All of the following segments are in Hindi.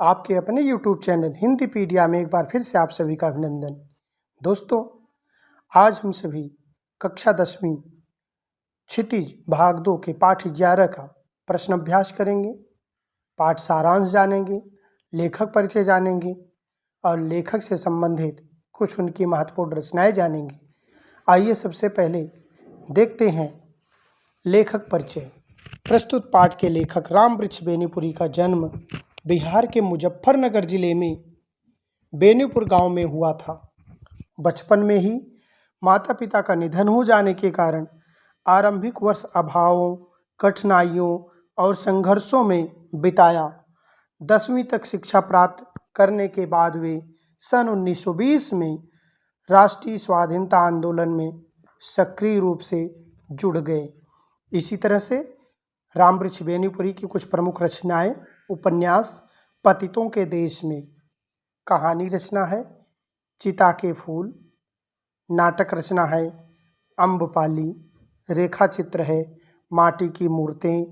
आपके अपने YouTube चैनल हिंदी पीडिया में एक बार फिर से आप सभी का अभिनंदन। दोस्तों, आज हम सभी कक्षा 10वीं क्षितिज भाग 2 के पाठ 11 का प्रश्न अभ्यास करेंगे, पाठ सारांश जानेंगे, लेखक परिचय जानेंगे और लेखक से संबंधित कुछ उनकी महत्वपूर्ण रचनाएं जानेंगे। आइए सबसे पहले देखते हैं लेखक परिचय। प्रस्तुत पाठ के लेखक रामवृक्ष बेनीपुरी का जन्म बिहार के मुजफ्फरनगर जिले में बेनीपुर गांव में हुआ था। बचपन में ही माता पिता का निधन हो जाने के कारण आरंभिक वर्ष अभावों, कठिनाइयों और संघर्षों में बिताया। 10वीं तक शिक्षा प्राप्त करने के बाद वे सन 1920 में राष्ट्रीय स्वाधीनता आंदोलन में सक्रिय रूप से जुड़ गए। इसी तरह से रामवृक्ष बेनीपुरी की कुछ प्रमुख रचनाएं: उपन्यास पतितों के देश में, कहानी रचना है चिता के फूल, नाटक रचना है अम्बपाली, रेखा चित्र है माटी की मूर्तें,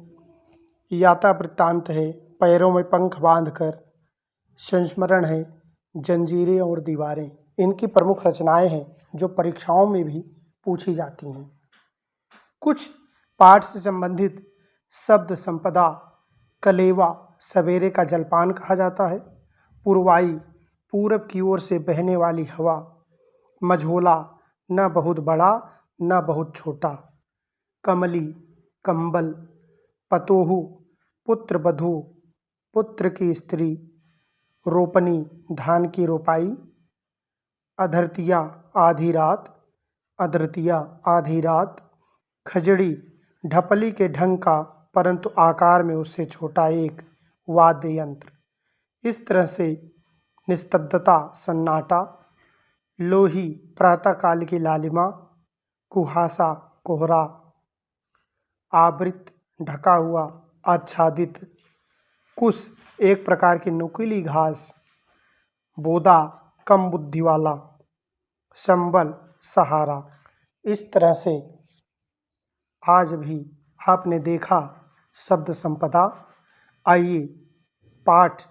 यात्रा वृत्तांत है पैरों में पंख बांधकर, संस्मरण है जंजीरें और दीवारें। इनकी प्रमुख रचनाएं हैं जो परीक्षाओं में भी पूछी जाती हैं। कुछ पाठ से संबंधित शब्द संपदा: कलेवा सवेरे का जलपान कहा जाता है, पुरवाई पूरब की ओर से बहने वाली हवा, मझोला न बहुत बड़ा न बहुत छोटा, कमली कंबल, पतोहू पुत्र बधू पुत्र की स्त्री, रोपनी धान की रोपाई, अधरतिया आधी रात, अधरतिया आधी रात, खजड़ी ढपली के ढंग का परंतु आकार में उससे छोटा एक वाद्य यंत्र। इस तरह से निस्तब्धता सन्नाटा, लोही प्रातःकाल की लालिमा, कुहासा कोहरा, आवृत ढका हुआ आच्छादित, कुश एक प्रकार की नुकीली घास, बोदा कम बुद्धि वाला, संबल सहारा। इस तरह से आज भी आपने देखा शब्द संपदा। आइए पाठ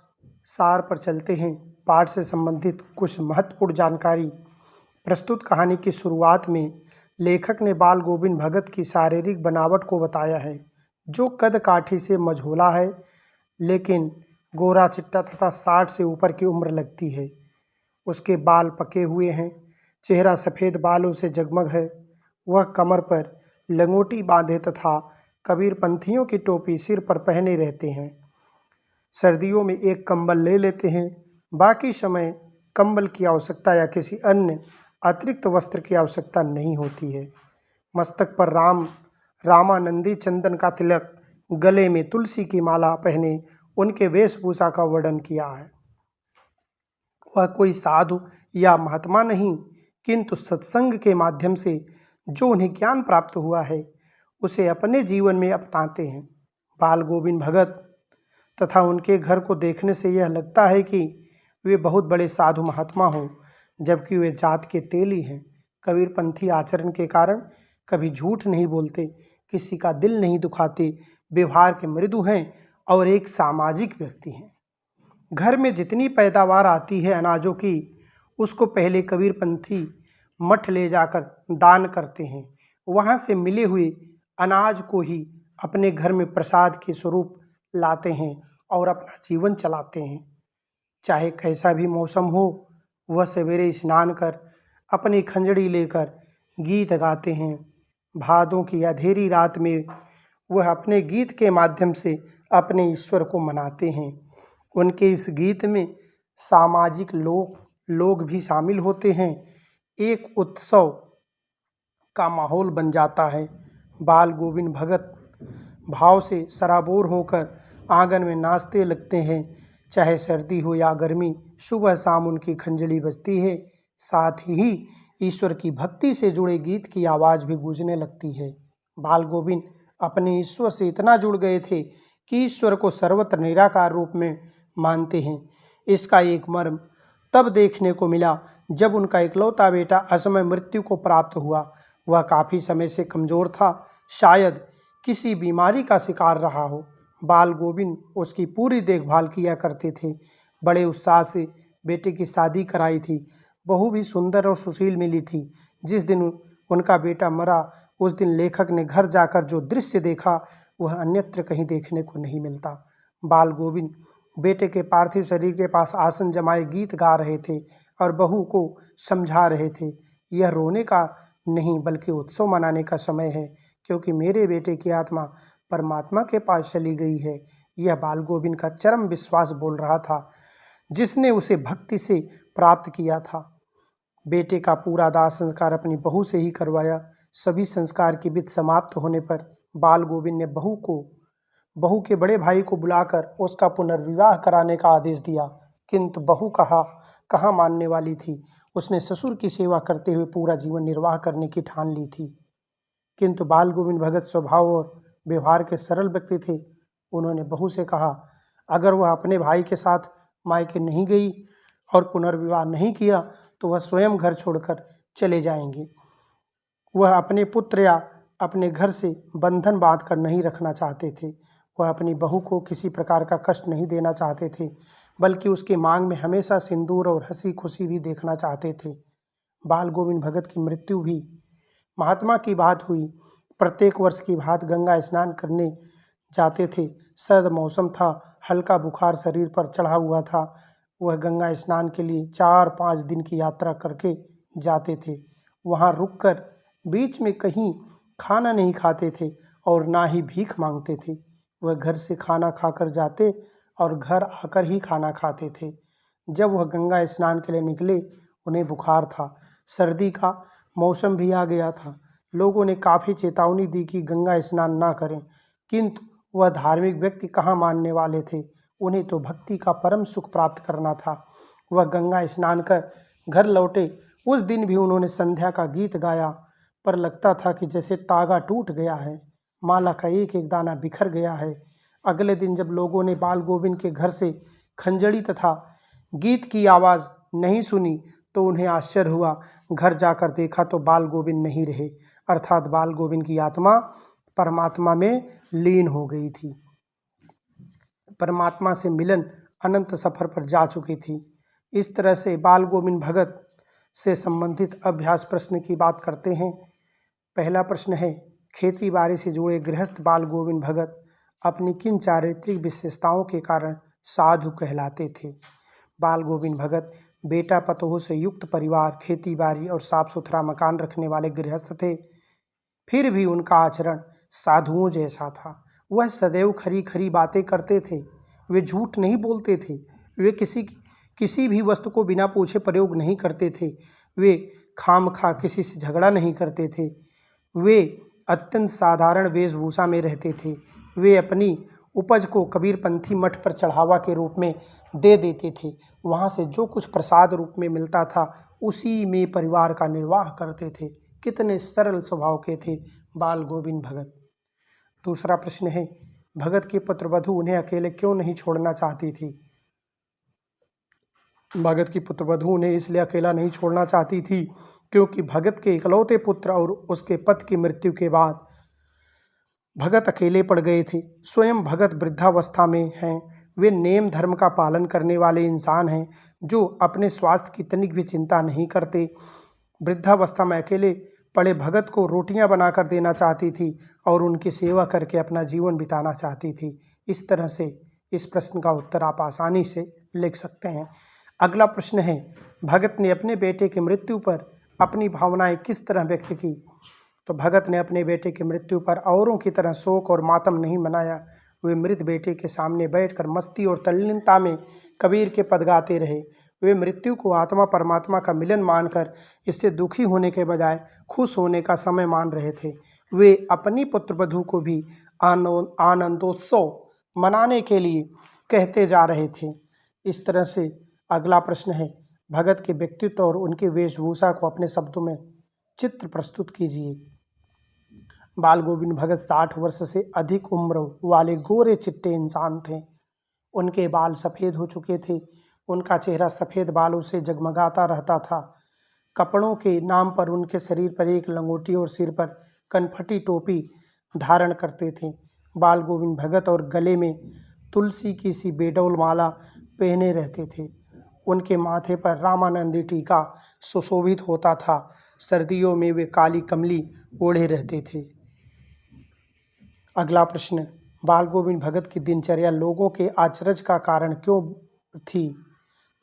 सार पर चलते हैं। पाठ से संबंधित कुछ महत्वपूर्ण जानकारी। प्रस्तुत कहानी की शुरुआत में लेखक ने बाल गोविंद भगत की शारीरिक बनावट को बताया है, जो कद काठी से मझोला है लेकिन गोरा चिट्टा तथा 60 से ऊपर की उम्र लगती है। उसके बाल पके हुए हैं, चेहरा सफ़ेद बालों से जगमग है। वह कमर पर लंगोटी बांधे तथा कबीरपंथियों की टोपी सिर पर पहने रहते हैं। सर्दियों में एक कंबल ले लेते हैं, बाकी समय कंबल की आवश्यकता या किसी अन्य अतिरिक्त वस्त्र की आवश्यकता नहीं होती है। मस्तक पर रामानंदी चंदन का तिलक, गले में तुलसी की माला पहने उनके वेशभूषा का वर्णन किया है। वह कोई साधु या महात्मा नहीं, किंतु सत्संग के माध्यम से जो उन्हें ज्ञान प्राप्त हुआ है उसे अपने जीवन में अपनाते हैं। बाल गोविंद भगत तथा उनके घर को देखने से यह लगता है कि वे बहुत बड़े साधु महात्मा हों, जबकि वे जात के तेली हैं। कबीरपंथी आचरण के कारण कभी झूठ नहीं बोलते, किसी का दिल नहीं दुखाते, व्यवहार के मृदु हैं और एक सामाजिक व्यक्ति हैं। घर में जितनी पैदावार आती है अनाजों की, उसको पहले कबीरपंथी मठ ले जाकर दान करते हैं। वहाँ से मिले हुए अनाज को ही अपने घर में प्रसाद के स्वरूप लाते हैं और अपना जीवन चलाते हैं। चाहे कैसा भी मौसम हो, वह सवेरे स्नान कर अपनी खंजड़ी लेकर गीत गाते हैं। भादों की अंधेरी रात में वह अपने गीत के माध्यम से अपने ईश्वर को मनाते हैं। उनके इस गीत में सामाजिक लोग भी शामिल होते हैं। एक उत्सव का माहौल बन जाता है। बाल गोविंद भगत भाव से सराबोर होकर आंगन में नाचते लगते हैं। चाहे सर्दी हो या गर्मी, सुबह शाम उनकी खंजड़ी बजती है। साथ ही ईश्वर की भक्ति से जुड़े गीत की आवाज़ भी गूंजने लगती है। बाल गोविंद अपने ईश्वर से इतना जुड़ गए थे कि ईश्वर को सर्वत्र निराकार रूप में मानते हैं। इसका एक मर्म तब देखने को मिला जब उनका इकलौता बेटा असमय मृत्यु को प्राप्त हुआ। वह काफ़ी समय से कमज़ोर था, शायद किसी बीमारी का शिकार रहा हो। बाल गोविंद उसकी पूरी देखभाल किया करते थे। बड़े उत्साह से बेटे की शादी कराई थी। बहू भी सुंदर और सुशील मिली थी। जिस दिन उनका बेटा मरा उस दिन लेखक ने घर जाकर जो दृश्य देखा वह अन्यत्र कहीं देखने को नहीं मिलता। बाल गोविंद बेटे के पार्थिव शरीर के पास आसन जमाए गीत गा रहे थे और बहू को समझा रहे थे, यह रोने का नहीं बल्कि उत्सव मनाने का समय है, क्योंकि मेरे बेटे की आत्मा परमात्मा के पास चली गई है। यह बाल गोविंद का चरम विश्वास बोल रहा था, जिसने उसे भक्ति से प्राप्त किया था। बेटे का पूरा दाह संस्कार अपनी बहू से ही करवाया। सभी संस्कार की विधि समाप्त होने पर बाल गोविंद ने बहू के बड़े भाई को बुलाकर उसका पुनर्विवाह कराने का आदेश दिया, किंतु बहू कहाँ मानने वाली थी। उसने ससुर की सेवा करते हुए पूरा जीवन निर्वाह करने की ठान ली थी। किंतु बाल गोविंद भगत स्वभाव और व्यवहार के सरल व्यक्ति थे। उन्होंने बहू से कहा, अगर वह अपने भाई के साथ मायके नहीं गई और पुनर्विवाह नहीं किया तो वह स्वयं घर छोड़कर चले जाएंगे। वह अपने पुत्र या अपने घर से बंधन बांध कर नहीं रखना चाहते थे। वह अपनी बहू को किसी प्रकार का कष्ट नहीं देना चाहते थे, बल्कि उसके मांग में हमेशा सिंदूर और हंसी खुशी भी देखना चाहते थे। बाल गोविंद भगत की मृत्यु भी महात्मा की बात हुई। प्रत्येक वर्ष की भांति गंगा स्नान करने जाते थे। सर्द मौसम था, हल्का बुखार शरीर पर चढ़ा हुआ था। वह गंगा स्नान के लिए 4-5 दिन की यात्रा करके जाते थे। वहाँ रुककर बीच में कहीं खाना नहीं खाते थे और ना ही भीख मांगते थे। वह घर से खाना खाकर जाते और घर आकर ही खाना खाते थे। जब वह गंगा स्नान के लिए निकले उन्हें बुखार था। सर्दी का मौसम भी आ गया था। लोगों ने काफ़ी चेतावनी दी कि गंगा स्नान ना करें, किंतु वह धार्मिक व्यक्ति कहाँ मानने वाले थे। उन्हें तो भक्ति का परम सुख प्राप्त करना था। वह गंगा स्नान कर घर लौटे। उस दिन भी उन्होंने संध्या का गीत गाया, पर लगता था कि जैसे तागा टूट गया है, माला का एक एक दाना बिखर गया है। अगले दिन जब लोगों ने बाल गोविंद के घर से खंजड़ी तथा गीत की आवाज़ नहीं सुनी तो उन्हें आश्चर्य हुआ। घर जाकर देखा तो बाल गोविंद नहीं रहे, अर्थात बाल गोविंद की आत्मा परमात्मा में लीन हो गई थी। परमात्मा से मिलन अनंत सफर पर जा चुकी थी। इस तरह से बाल गोविंद भगत से संबंधित अभ्यास प्रश्न की बात करते हैं। पहला प्रश्न है, खेती बाड़ी से जुड़े गृहस्थ बाल गोविंद भगत अपनी किन चारित्रिक विशेषताओं के कारण साधु कहलाते थे। बाल गोविंद भगत बेटा पतोह से युक्त परिवार, खेती बाड़ी और साफ सुथरा मकान रखने वाले गृहस्थ थे। फिर भी उनका आचरण साधुओं जैसा था। वह सदैव खरी खरी बातें करते थे। वे झूठ नहीं बोलते थे। वे किसी भी वस्तु को बिना पूछे प्रयोग नहीं करते थे। वे खामखा किसी से झगड़ा नहीं करते थे। वे अत्यंत साधारण वेशभूषा में रहते थे। वे अपनी उपज को कबीरपंथी मठ पर चढ़ावा के रूप में दे देते थे। वहाँ से जो कुछ प्रसाद रूप में मिलता था उसी में परिवार का निर्वाह करते थे। कितने सरल स्वभाव के थे बाल गोविंद भगत। दूसरा प्रश्न है, भगत की पुत्रवधू उन्हें अकेले क्यों नहीं छोड़ना चाहती थी। भगत की पुत्रवधू उन्हें इसलिए अकेला नहीं छोड़ना चाहती थी क्योंकि भगत के इकलौते पुत्र और उसके पति की मृत्यु के बाद भगत अकेले पड़ गए थे। स्वयं भगत वृद्धावस्था में हैं। वे नेम धर्म का पालन करने वाले इंसान हैं जो अपने स्वास्थ्य की तनिक भी चिंता नहीं करते। वृद्धावस्था में अकेले पड़े भगत को रोटियां बनाकर देना चाहती थी और उनकी सेवा करके अपना जीवन बिताना चाहती थी। इस तरह से इस प्रश्न का उत्तर आप आसानी से लिख सकते हैं। अगला प्रश्न है, भगत ने अपने बेटे की मृत्यु पर अपनी भावनाएं किस तरह व्यक्त की। तो भगत ने अपने बेटे की मृत्यु पर औरों की तरह शोक और मातम नहीं मनाया। वे मृत बेटे के सामने बैठकर मस्ती और तल्लीनता में कबीर के पद गाते रहे। वे मृत्यु को आत्मा परमात्मा का मिलन मानकर इससे दुखी होने के बजाय खुश होने का समय मान रहे थे। वे अपनी पुत्रवधू को भी आनंदोत्सव मनाने के लिए कहते जा रहे थे। इस तरह से अगला प्रश्न है, भगत के व्यक्तित्व और उनकी वेशभूषा को अपने शब्दों में चित्र प्रस्तुत कीजिए। बाल गोविंद भगत 60 वर्ष से अधिक उम्र वाले गोरे चिट्टे इंसान थे। उनके बाल सफ़ेद हो चुके थे। उनका चेहरा सफ़ेद बालों से जगमगाता रहता था। कपड़ों के नाम पर उनके शरीर पर एक लंगोटी और सिर पर कनफटी टोपी धारण करते थे। बाल गोविंद भगत और गले में तुलसी की सी बेडौल माला पहने रहते थे। उनके माथे पर रामानंदी टीका सुशोभित होता था। सर्दियों में वे काली कमली ओढ़े रहते थे। अगला प्रश्न, बाल गोविंद भगत की दिनचर्या लोगों के आश्चर्य का कारण क्यों थी?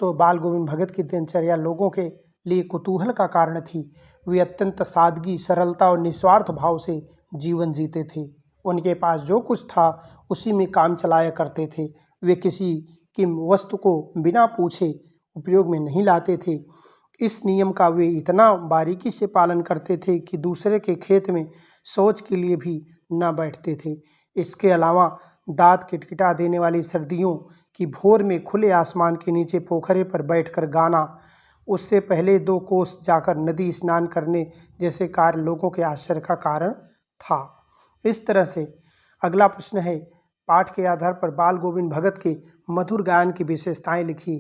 तो बाल गोविंद भगत की दिनचर्या लोगों के लिए कुतूहल का कारण थी। वे अत्यंत सादगी, सरलता और निस्वार्थ भाव से जीवन जीते थे। उनके पास जो कुछ था उसी में काम चलाया करते थे। वे किसी की वस्तु को बिना पूछे उपयोग में नहीं लाते थे। इस नियम का वे इतना बारीकी से पालन करते थे कि दूसरे के खेत में शौच के लिए भी न बैठते थे। इसके अलावा दांत किटकिटा देने वाली सर्दियों की भोर में खुले आसमान के नीचे पोखरे पर बैठकर गाना, उससे पहले 2 कोस जाकर नदी स्नान करने जैसे कार्य लोगों के आश्चर्य का कारण था। इस तरह से अगला प्रश्न है, पाठ के आधार पर बाल गोविंद भगत के मधुर गायन की विशेषताएं लिखिए।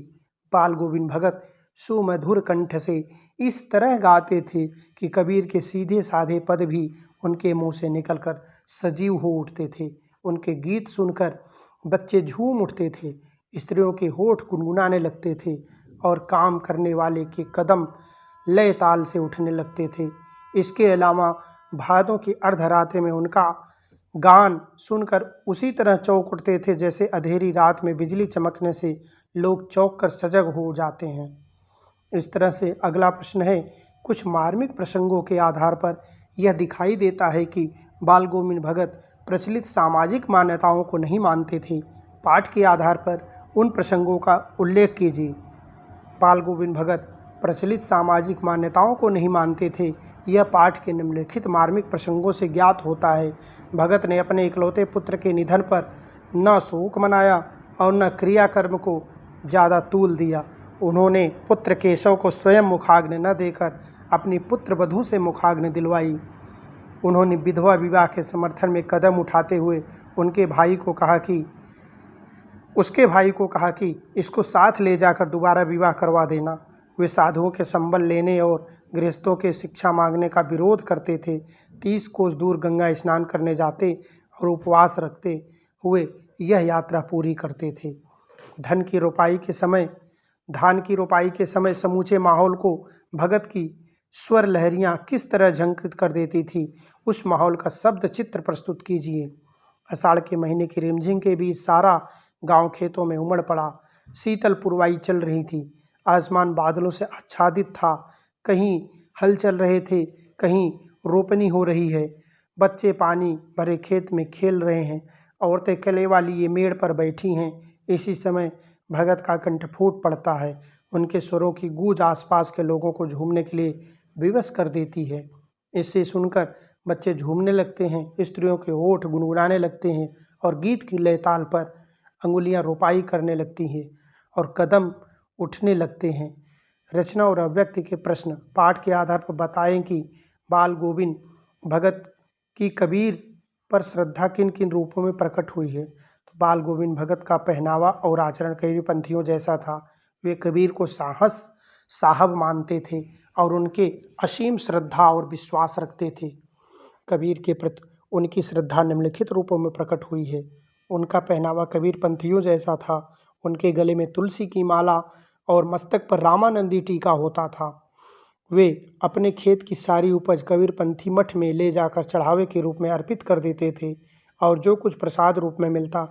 बाल गोविंद भगत सुमधुर कंठ से इस तरह गाते थे कि कबीर के सीधे साधे पद भी उनके मुंह से निकलकर सजीव हो उठते थे। उनके गीत सुनकर बच्चे झूम उठते थे, स्त्रियों के होठ गुनगुनाने लगते थे और काम करने वाले के कदम लय ताल से उठने लगते थे। इसके अलावा भादों की अर्धरात्रि में उनका गान सुनकर उसी तरह चौंक उठते थे जैसे अंधेरी रात में बिजली चमकने से लोग चौंक कर सजग हो जाते हैं। इस तरह से अगला प्रश्न है, कुछ मार्मिक प्रसंगों के आधार पर यह दिखाई देता है कि बाल गोविंद भगत प्रचलित सामाजिक मान्यताओं को नहीं मानते थे। पाठ के आधार पर उन प्रसंगों का उल्लेख कीजिए। बाल गोविंद भगत प्रचलित सामाजिक मान्यताओं को नहीं मानते थे। यह पाठ के निम्नलिखित मार्मिक प्रसंगों से ज्ञात होता है। भगत ने अपने इकलौते पुत्र के निधन पर न शोक मनाया और न क्रियाकर्म को ज़्यादा तूल दिया। उन्होंने पुत्र केशव को स्वयं मुखाग्नि न देकर अपनी पुत्र वधू से मुखाग्नि दिलवाई। उन्होंने विधवा विवाह के समर्थन में कदम उठाते हुए उसके भाई को कहा कि इसको साथ ले जाकर दोबारा विवाह करवा देना। वे साधुओं के संबल लेने और गृहस्थों के शिक्षा मांगने का विरोध करते थे। 30 कोस दूर गंगा स्नान करने जाते और उपवास रखते हुए यह यात्रा पूरी करते थे। धान की रोपाई के समय समूचे माहौल को भगत की स्वर लहरियाँ किस तरह झंकृत कर देती थी, उस माहौल का शब्द चित्र प्रस्तुत कीजिए। आषाढ़ के महीने की रिमझिम के बीच सारा गांव खेतों में उमड़ पड़ा। शीतल पुरवाई चल रही थी। आसमान बादलों से आच्छादित था। कहीं हल चल रहे थे, कहीं रोपनी हो रही है। बच्चे पानी भरे खेत में खेल रहे हैं। औरतें कलेवा लिए मेड़ पर बैठी हैं। इसी समय भगत का कंठ फूट पड़ता है। उनके स्वरों की गूंज आसपास के लोगों को झूमने के लिए विवश कर देती है। इसे सुनकर बच्चे झूमने लगते हैं, स्त्रियों के होठ गुनगुनाने लगते हैं और गीत की लय ताल पर अंगुलियां रोपाई करने लगती हैं और कदम उठने लगते हैं। रचना और अभिव्यक्ति के प्रश्न, पाठ के आधार पर बताएं कि बाल गोविंद भगत की कबीर पर श्रद्धा किन किन रूपों में प्रकट हुई है। तो बाल गोविंद भगत का पहनावा और आचरण कबीरपंथियों जैसा था। वे कबीर को साहब मानते थे और उनके असीम श्रद्धा और विश्वास रखते थे। कबीर के प्रति उनकी श्रद्धा निम्नलिखित रूपों में प्रकट हुई है। उनका पहनावा कबीरपंथियों जैसा था। उनके गले में तुलसी की माला और मस्तक पर रामानंदी टीका होता था। वे अपने खेत की सारी उपज कबीरपंथी मठ में ले जाकर चढ़ावे के रूप में अर्पित कर देते थे और जो कुछ प्रसाद रूप में मिलता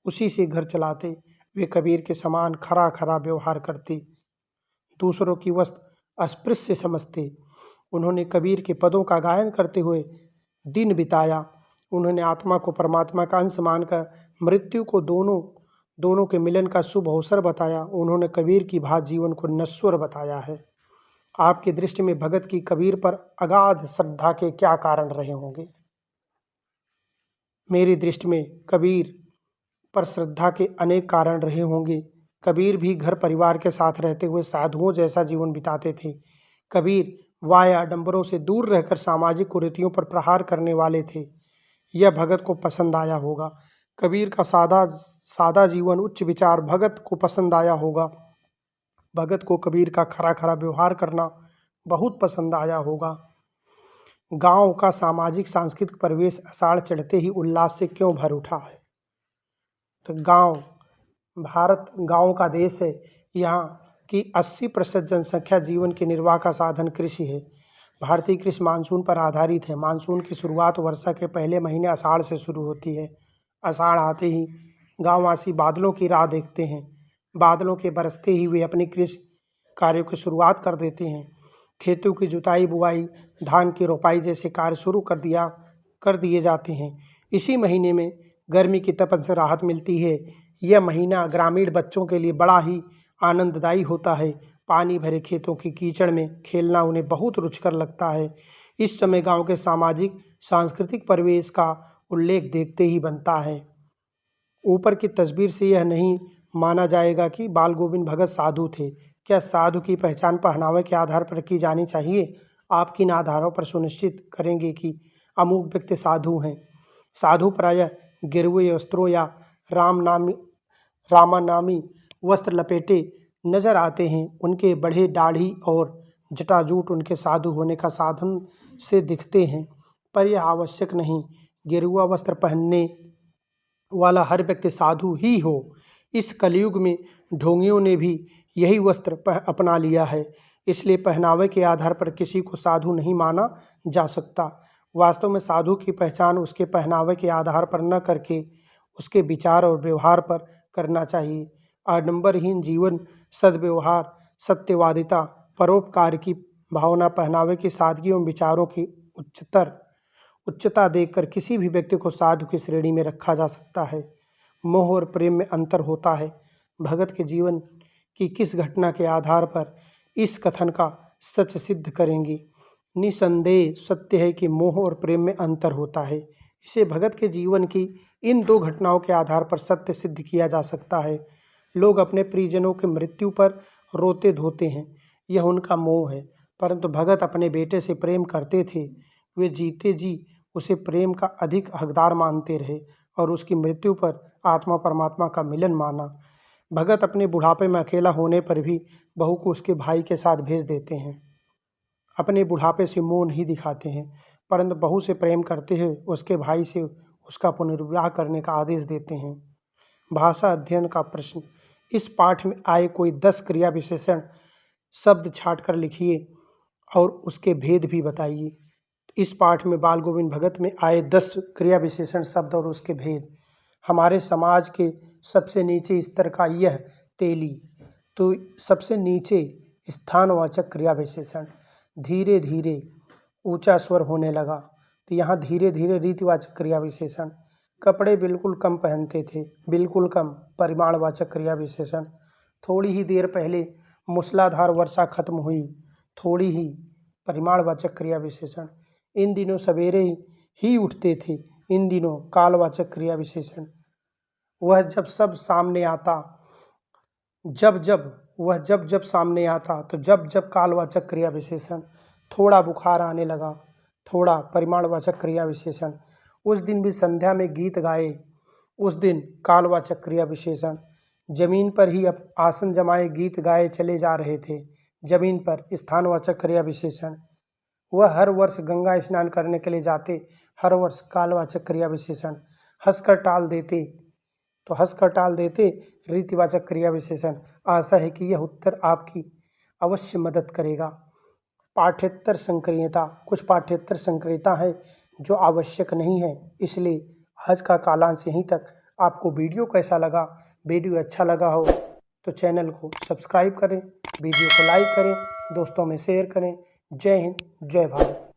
उसी से घर चलाते। वे कबीर के समान खरा खरा व्यवहार करते, दूसरों की वस्तु अस्पृश्य समझते। उन्होंने कबीर के पदों का गायन करते हुए दिन बिताया। उन्होंने आत्मा को परमात्मा का अंश मानकर मृत्यु को दोनों के मिलन का शुभ अवसर बताया। उन्होंने कबीर की भांति जीवन को नश्वर बताया है। आपकी दृष्टि में भगत की कबीर पर अगाध श्रद्धा के क्या कारण रहे होंगे? मेरी दृष्टि में कबीर पर श्रद्धा के अनेक कारण रहे होंगे। कबीर भी घर परिवार के साथ रहते हुए साधुओं जैसा जीवन बिताते थे। कबीर वाय आडंबरों से दूर रहकर सामाजिक कुरीतियों पर प्रहार करने वाले थे। यह भगत को पसंद आया होगा। कबीर का सादा जीवन, उच्च विचार भगत को पसंद आया होगा। भगत को कबीर का खरा खरा व्यवहार करना बहुत पसंद आया होगा। गांव का सामाजिक सांस्कृतिक परिवेश आषाढ़ चढ़ते ही उल्लास से क्यों भर उठा है? तो गांव भारत गाँव का देश है। यहाँ की 80% जनसंख्या जीवन के निर्वाह का साधन कृषि है। भारतीय कृषि मानसून पर आधारित है। मानसून की शुरुआत वर्षा के पहले महीने आषाढ़ से शुरू होती है। आषाढ़ आते ही गाँववासी बादलों की राह देखते हैं। बादलों के बरसते ही वे अपनी कृषि कार्यों की शुरुआत कर देते हैं। खेतों की जुताई बुआई, धान की रोपाई जैसे कार्य शुरू कर दिए जाते हैं। इसी महीने में गर्मी की तपन से राहत मिलती है। यह महीना ग्रामीण बच्चों के लिए बड़ा ही आनंददायी होता है। पानी भरे खेतों की कीचड़ में खेलना उन्हें बहुत रुचिकर लगता है। इस समय गांव के सामाजिक सांस्कृतिक परिवेश का उल्लेख देखते ही बनता है। ऊपर की तस्वीर से यह नहीं माना जाएगा कि बाल गोविंद भगत साधु थे। क्या साधु की पहचान पहनावे के आधार पर की जानी चाहिए? आप किन आधारों पर सुनिश्चित करेंगे कि अमुक व्यक्ति साधु हैं? साधु प्रायः गिरुए वस्त्रों या रामानामी वस्त्र लपेटे नजर आते हैं। उनके बढ़े दाढ़ी और जटाजूट उनके साधु होने का साधन से दिखते हैं, पर यह आवश्यक नहीं। गेरुआ वस्त्र पहनने वाला हर व्यक्ति साधु ही हो। इस कलयुग में ढोंगियों ने भी यही वस्त्र अपना लिया है, इसलिए पहनावे के आधार पर किसी को साधु नहीं माना जा सकता। वास्तव में साधु की पहचान उसके पहनावे के आधार पर न करके उसके विचार और व्यवहार पर करना चाहिए। आडंबरहीन जीवन, सद्व्यवहार, सत्यवादिता, परोपकार की भावना, पहनावे की सादगी एवं विचारों की उच्चता देखकर किसी भी व्यक्ति को साधु की श्रेणी में रखा जा सकता है। मोह और प्रेम में अंतर होता है। भगत के जीवन की किस घटना के आधार पर इस कथन का सच सिद्ध करेंगे? निसंदेह सत्य है कि मोह और प्रेम में अंतर होता है। इसे भगत के जीवन की इन दो घटनाओं के आधार पर सत्य सिद्ध किया जा सकता है। लोग अपने प्रियजनों की मृत्यु पर रोते धोते हैं, यह उनका मोह है, परंतु भगत अपने बेटे से प्रेम करते थे। वे जीते जी उसे प्रेम का अधिक हकदार मानते रहे और उसकी मृत्यु पर आत्मा परमात्मा का मिलन माना। भगत अपने बुढ़ापे में अकेला होने पर भी बहू को उसके भाई के साथ भेज देते हैं। अपने बुढ़ापे से मोह नहीं दिखाते हैं, परंतु बहू से प्रेम करते हुए उसके भाई से उसका पुनर्विवाह करने का आदेश देते हैं। भाषा अध्ययन का प्रश्न। इस पाठ में आए कोई 10 क्रिया विशेषण शब्द छाट कर लिखिए और उसके भेद भी बताइए। इस पाठ में बाल गोविंद भगत में आए 10 क्रिया विशेषण शब्द और उसके भेद। हमारे समाज के सबसे नीचे स्तर का यह तेली, तो सबसे नीचे स्थानवाचक क्रिया विशेषण। धीरे धीरे ऊंचा स्वर होने लगा, तो यहाँ धीरे धीरे रीतिवाचक क्रिया विशेषण। कपड़े बिल्कुल कम पहनते थे, बिल्कुल कम परिमाणवाचक क्रिया विशेषण। थोड़ी ही देर पहले मूसलाधार वर्षा खत्म हुई, थोड़ी ही परिमाणवाचक क्रिया विशेषण। इन दिनों सवेरे ही उठते थे, इन दिनों कालवाचक क्रिया विशेषण। वह जब सब सामने आता, जब जब सामने आता, तो जब कालवाचक क्रिया विशेषण। थोड़ा बुखार आने लगा, थोड़ा परिमाणवाचक क्रिया विशेषण। उस दिन भी संध्या में गीत गाए, उस दिन कालवाचक क्रिया विशेषण। जमीन पर ही अब आसन जमाए गीत गाए चले जा रहे थे, जमीन पर स्थानवाचक क्रिया विशेषण। वह हर वर्ष गंगा स्नान करने के लिए जाते, हर वर्ष कालवाचक क्रिया विशेषण। हंसकर टाल देते, तो हंसकर टाल देते रीतिवाचक क्रिया विशेषण। आशा है कि यह उत्तर आपकी अवश्य मदद करेगा। पाठ्येतर संक्रियता। कुछ पाठ्येतर संक्रियता है जो आवश्यक नहीं है, इसलिए आज का कालांश यहीं तक। आपको वीडियो कैसा लगा? वीडियो अच्छा लगा हो तो चैनल को सब्सक्राइब करें, वीडियो को लाइक करें, दोस्तों में शेयर करें। जय हिंद, जय भारत।